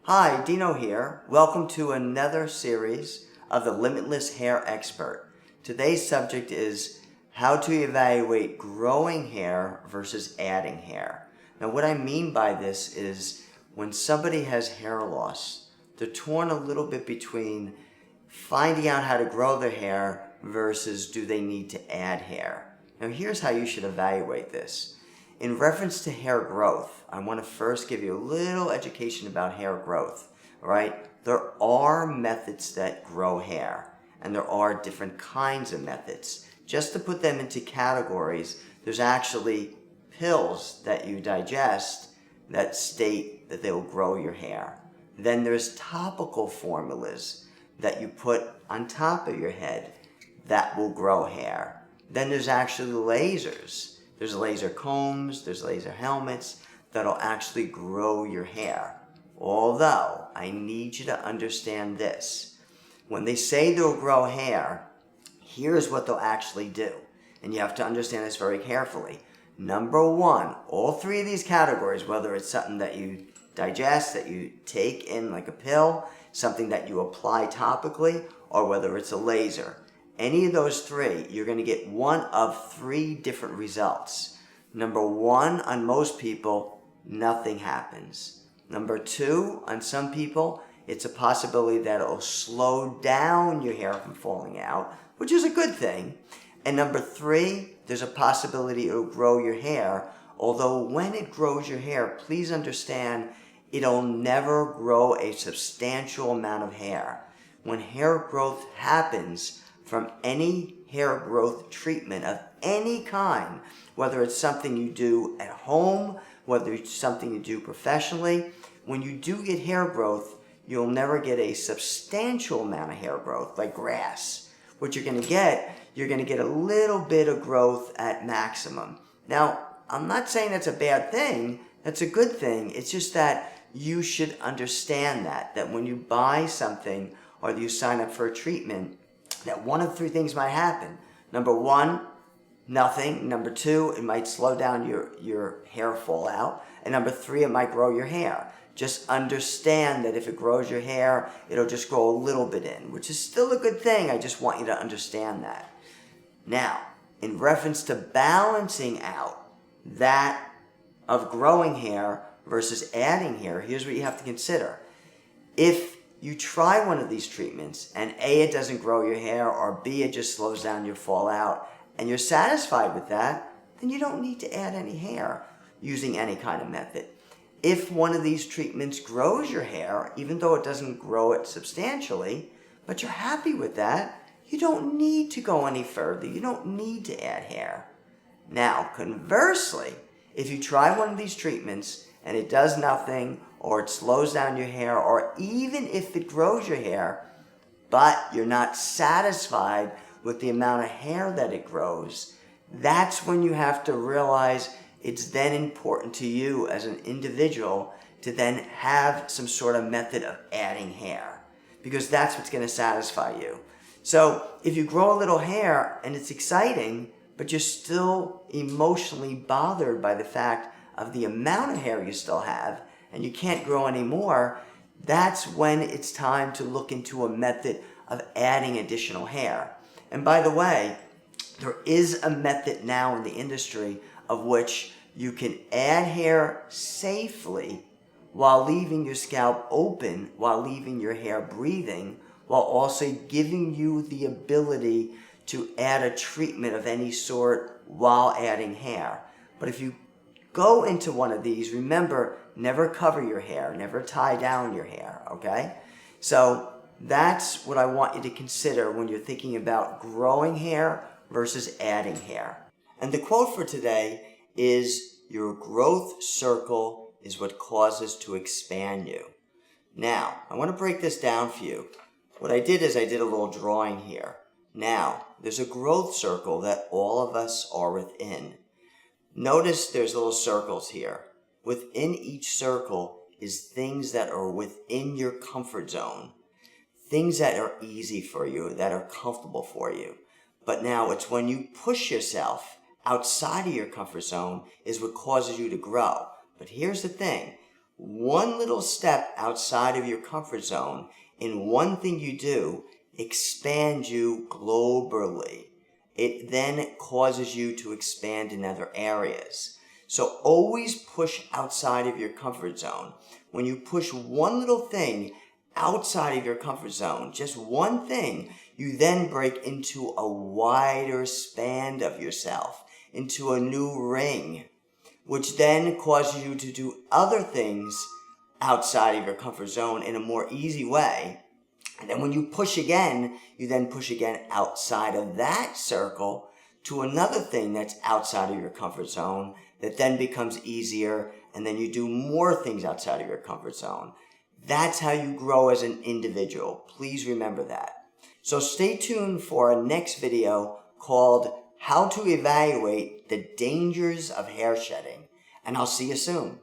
Hi, Dino here. Welcome to another series of the Limitless Hair Expert. Today's subject is how to evaluate growing hair versus adding hair. Now, what I mean by this is when somebody has hair loss, they're torn a little bit between finding out how to grow their hair versus do they need to add hair. Now, here's how you should evaluate this. In reference to hair growth, I want to first give you a little education about hair growth, right? There are methods that grow hair, and there are different kinds of methods. Just to put them into categories, there's actually pills that you digest that state that they will grow your hair. Then there's topical formulas that you put on top of your head that will grow hair. Then there's actually lasers. There's laser combs, there's laser helmets that'll actually grow your hair. Although, I need you to understand this. When they say they'll grow hair, here's what they'll actually do. And you have to understand this very carefully. Number one, all three of these categories, whether it's something that you digest, that you take in like a pill, something that you apply topically, or whether it's a laser, any of those three, you're going to get one of three different results. Number one, on most people, nothing happens. Number two, on some people, it's a possibility that it'll slow down your hair from falling out, which is a good thing. And number three, there's a possibility it'll grow your hair, although when it grows your hair, please understand, it'll never grow a substantial amount of hair. When hair growth happens, from any hair growth treatment of any kind, whether it's something you do at home, whether it's something you do professionally, when you do get hair growth, you'll never get a substantial amount of hair growth like grass. What you're going to get a little bit of growth at maximum. Now, I'm not saying that's a bad thing. That's a good thing. It's just that you should understand that when you buy something or you sign up for a treatment, that one of three things might happen. Number one, nothing. Number two, it might slow down your hair fallout. And number three, it might grow your hair. Just understand that if it grows your hair, it'll just grow a little bit in, which is still a good thing. I just want you to understand that. Now, in reference to balancing out that of growing hair versus adding hair, here's what you have to consider. If you try one of these treatments and A, it doesn't grow your hair, or B, it just slows down your fallout, and you're satisfied with that, then you don't need to add any hair using any kind of method. If one of these treatments grows your hair, even though it doesn't grow it substantially, but you're happy with that, you don't need to go any further. You don't need to add hair. Now, conversely, if you try one of these treatments and it does nothing, or it slows down your hair, or even if it grows your hair, but you're not satisfied with the amount of hair that it grows, that's when you have to realize it's then important to you as an individual to then have some sort of method of adding hair, because that's what's going to satisfy you. So if you grow a little hair and it's exciting, but you're still emotionally bothered by the fact of the amount of hair you still have, and you can't grow anymore, that's when it's time to look into a method of adding additional hair. And by the way, there is a method now in the industry of which you can add hair safely while leaving your scalp open, while leaving your hair breathing, while also giving you the ability to add a treatment of any sort while adding hair. But if you go into one of these, remember, never cover your hair, never tie down your hair, okay? So that's what I want you to consider when you're thinking about growing hair versus adding hair. And the quote for today is, "Your growth circle is what causes to expand you." Now, I want to break this down for you. What I did is I did a little drawing here. Now, there's a growth circle that all of us are within. Notice there's little circles here. Within each circle is things that are within your comfort zone. Things that are easy for you, that are comfortable for you. But now it's when you push yourself outside of your comfort zone is what causes you to grow. But here's the thing. One little step outside of your comfort zone in one thing you do expands you globally. It then causes you to expand in other areas. So always push outside of your comfort zone. When you push one little thing outside of your comfort zone, just one thing, you then break into a wider span of yourself, into a new ring, which then causes you to do other things outside of your comfort zone in a more easy way. And then when you push again, you then push again outside of that circle to another thing that's outside of your comfort zone that then becomes easier, and then you do more things outside of your comfort zone. That's how you grow as an individual. Please remember that. So stay tuned for our next video called How to Evaluate the Dangers of Hair Shedding, and I'll see you soon.